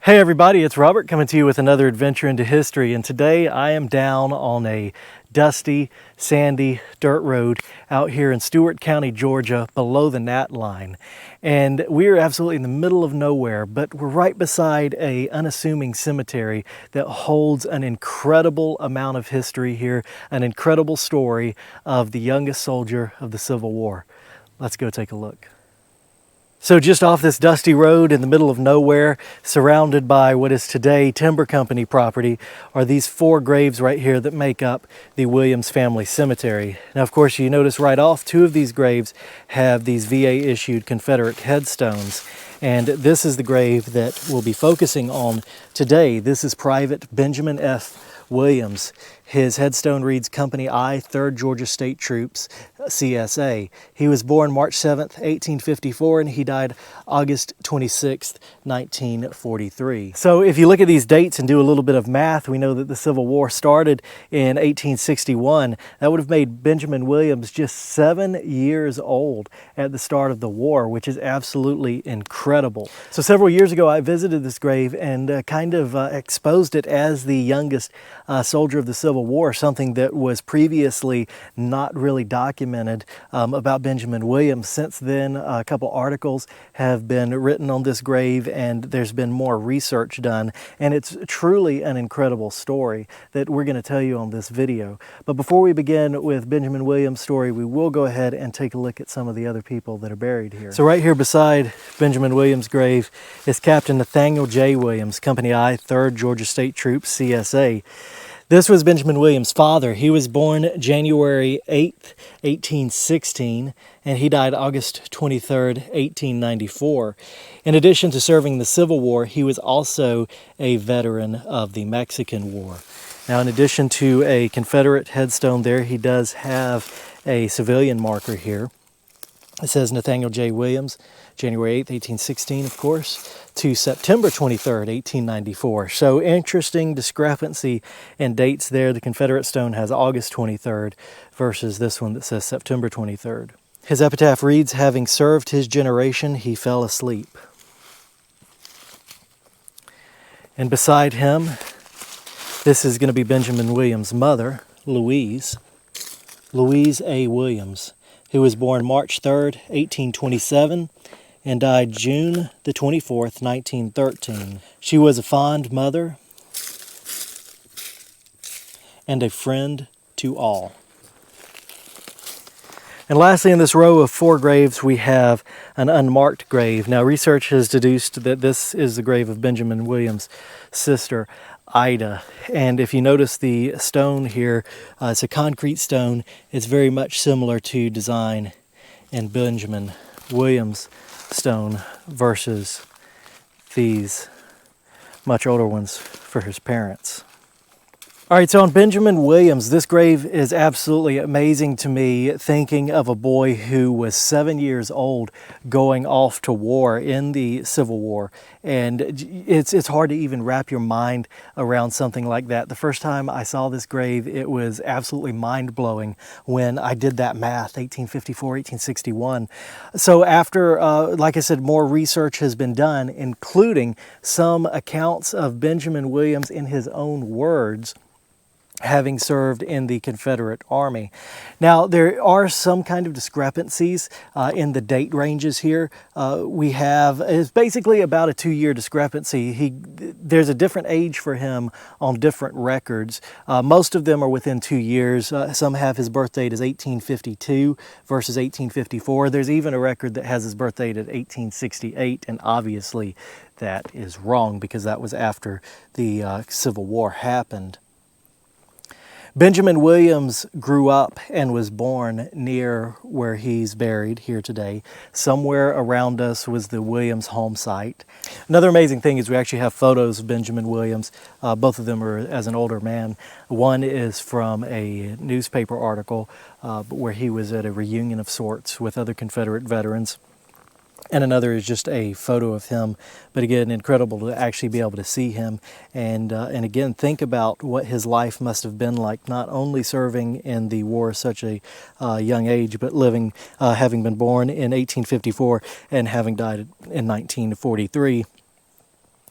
Hey everybody, it's Robert coming to you with another adventure into history, and today I am down on a dusty, sandy dirt road out here in Stewart County, Georgia, below the gnat line. And we're absolutely in the middle of nowhere, but we're right beside a unassuming cemetery that holds an incredible amount of history here, an incredible story of the youngest soldier of the Civil War. Let's go take a look. So just off this dusty road in the middle of nowhere, surrounded by what is today timber company property, are these four graves right here that make up the Williams family cemetery. Now, of course, you notice right off, two of these graves have these VA-issued Confederate headstones. And this is the grave that we'll be focusing on today. This is Private Benjamin F. Williams. His headstone reads Company I, 3rd Georgia State Troops, CSA. He was born March 7th, 1854, and he died August 26th, 1943. So if you look at these dates and do a little bit of math, we know that the Civil War started in 1861. That would have made Benjamin Williams just 7 years old at the start of the war, which is absolutely incredible. So several years ago, I visited this grave and exposed it as the youngest soldier of the Civil War, something that was previously not really documented about Benjamin Williams. Since then, a couple articles have been written on this grave, and there's been more research done, and it's truly an incredible story that we're going to tell you on this video. But before we begin with Benjamin Williams' story, we will go ahead and take a look at some of the other people that are buried here. So right here beside Benjamin Williams' grave is Captain Nathaniel J. Williams, Company I, 3rd Georgia State Troops, CSA. This was Benjamin Williams' father. He was born January 8th, 1816, and he died August 23rd, 1894. In addition to serving the Civil War, he was also a veteran of the Mexican War. Now, in addition to a Confederate headstone there, he does have a civilian marker here. It says Nathaniel J. Williams, January 8th, 1816, of course, to September 23rd, 1894. So interesting discrepancy in dates there. The Confederate stone has August 23rd versus this one that says September 23rd. His epitaph reads, having served his generation, he fell asleep. And beside him, this is going to be Benjamin Williams' mother, Louise A. Williams, who was born March 3rd, 1827, and died June the 24th, 1913. She was a fond mother and a friend to all. And lastly, in this row of four graves, we have an unmarked grave. Now, research has deduced that this is the grave of Benjamin Williams' sister, Ida. And if you notice the stone here, it's a concrete stone. It's very much similar to design in Benjamin Williams' stone versus these much older ones for his parents. All right, so on Benjamin Williams, this grave is absolutely amazing to me, thinking of a boy who was 7 years old going off to war in the Civil War. And it's hard to even wrap your mind around something like that. The first time I saw this grave, it was absolutely mind-blowing when I did that math, 1854, 1861. So after, like I said, more research has been done, including some accounts of Benjamin Williams in his own words, having served in the Confederate Army. Now, there are some kind of discrepancies in the date ranges here. It's basically about a 2-year discrepancy. There's a different age for him on different records. Most of them are within 2 years. Some have his birth date as 1852 versus 1854. There's even a record that has his birth date at 1868, and obviously that is wrong because that was after the Civil War happened. Benjamin Williams grew up and was born near where he's buried here today. Somewhere around us was the Williams home site. Another amazing thing is we actually have photos of Benjamin Williams. Both of them are as an older man. One is from a newspaper article where he was at a reunion of sorts with other Confederate veterans. And another is just a photo of him, but again, incredible to actually be able to see him and again think about what his life must have been like, not only serving in the war at such a young age, but having been born in 1854 and having died in 1943.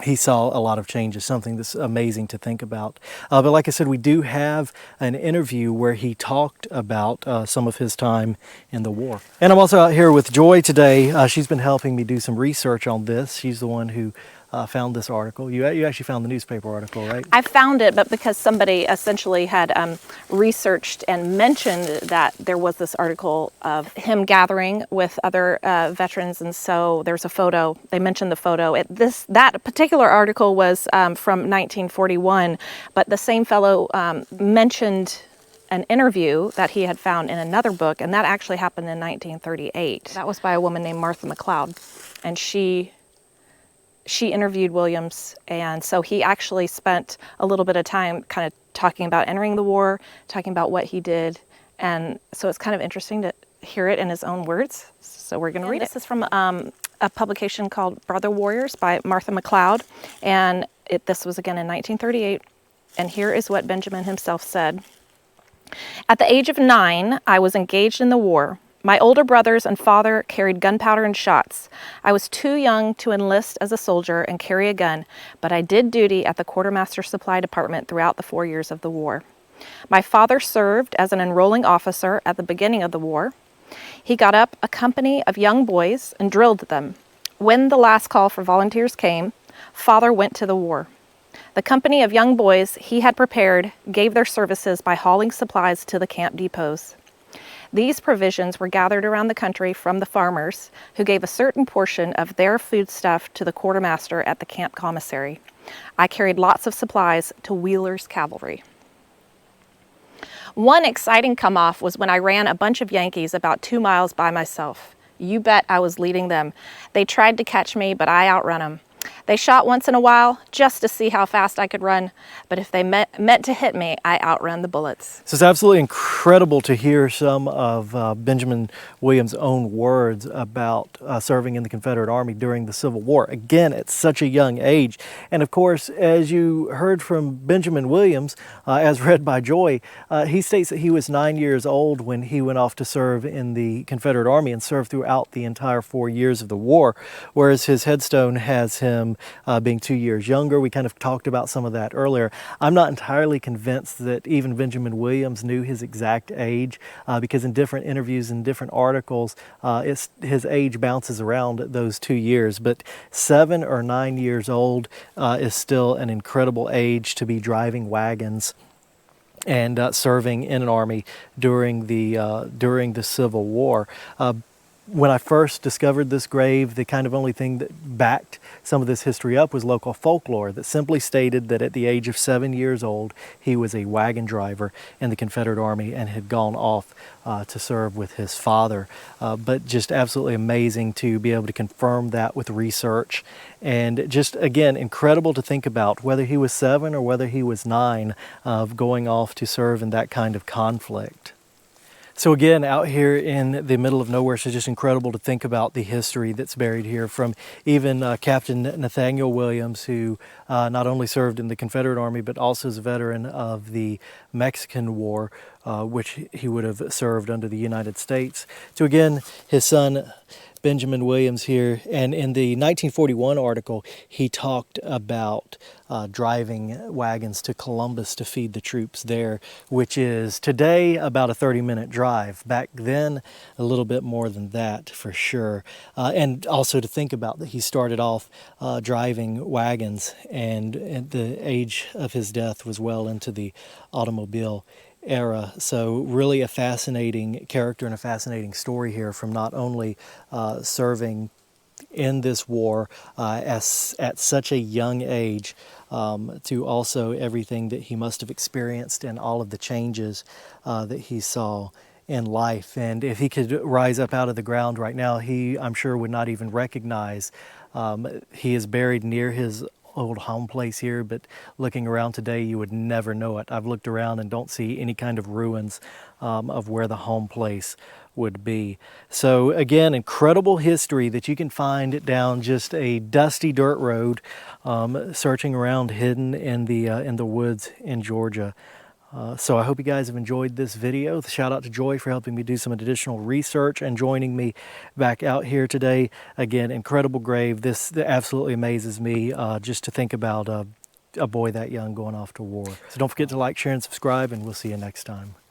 he saw a lot of changes, something that's amazing to think about. But like I said, we do have an interview where he talked about some of his time in the war. And I'm also out here with Joy today. She's been helping me do some research on this. She's the one who found this article. You actually found the newspaper article, right? I found it, but because somebody essentially had researched and mentioned that there was this article of him gathering with other veterans, and so there's a photo. They mentioned the photo. That particular article was from 1941, but the same fellow mentioned an interview that he had found in another book, and that actually happened in 1938. That was by a woman named Martha McLeod, and she interviewed Williams, and so he actually spent a little bit of time kind of talking about entering the war, talking about what he did, and so it's kind of interesting to hear it in his own words. So we're going to read it. This is from a publication called Brother Warriors by Martha McLeod, and this was again in 1938, and here is what Benjamin himself said. At the age of 9, I was engaged in the war. My older brothers and father carried gunpowder and shots. I was too young to enlist as a soldier and carry a gun, but I did duty at the Quartermaster Supply Department throughout the 4 years of the war. My father served as an enrolling officer at the beginning of the war. He got up a company of young boys and drilled them. When the last call for volunteers came, Father went to the war. The company of young boys he had prepared gave their services by hauling supplies to the camp depots. These provisions were gathered around the country from the farmers, who gave a certain portion of their foodstuff to the quartermaster at the camp commissary. I carried lots of supplies to Wheeler's cavalry. One exciting come-off was when I ran a bunch of Yankees about 2 miles by myself. You bet I was leading them. They tried to catch me, but I outrun them. They shot once in a while just to see how fast I could run, but if they meant to hit me, I outrun the bullets. So it's absolutely incredible to hear some of Benjamin Williams' own words about serving in the Confederate Army during the Civil War. Again, at such a young age. And of course, as you heard from Benjamin Williams, as read by Joy, he states that he was 9 years old when he went off to serve in the Confederate Army and served throughout the entire 4 years of the war, whereas his headstone has him being 2 years younger. We kind of talked about some of that earlier. I'm not entirely convinced that even Benjamin Williams knew his exact age because in different interviews and different articles, his age bounces around those 2 years. But 7 or 9 years old is still an incredible age to be driving wagons and serving in an army during the Civil War. When I first discovered this grave, the kind of only thing that backed some of this history up was local folklore that simply stated that at the age of 7 years old, he was a wagon driver in the Confederate Army and had gone off to serve with his father. But just absolutely amazing to be able to confirm that with research. And just, again, incredible to think about whether he was 7 or whether he was 9 of going off to serve in that kind of conflict. So again, out here in the middle of nowhere, it's just incredible to think about the history that's buried here from even Captain Nathaniel Williams, who not only served in the Confederate Army, but also is a veteran of the Mexican War, which he would have served under the United States. So again, his son, Benjamin Williams here, and in the 1941 article, he talked about driving wagons to Columbus to feed the troops there, which is today about a 30-minute drive. Back then, a little bit more than that for sure. And also to think about that he started off driving wagons, and at the age of his death was well into the automobile era. So really a fascinating character and a fascinating story here from not only serving in this war at such a young age to also everything that he must have experienced and all of the changes that he saw in life. And if he could rise up out of the ground right now, I'm sure would not even recognize he is buried near his old home place here, but looking around today, you would never know it. I've looked around and don't see any kind of ruins of where the home place would be. So again, incredible history that you can find down just a dusty dirt road, searching around hidden in the woods in Georgia. So I hope you guys have enjoyed this video. Shout out to Joy for helping me do some additional research and joining me back out here today. Again, incredible grave. This absolutely amazes me just to think about a boy that young going off to war. So don't forget to like, share, and subscribe, and we'll see you next time.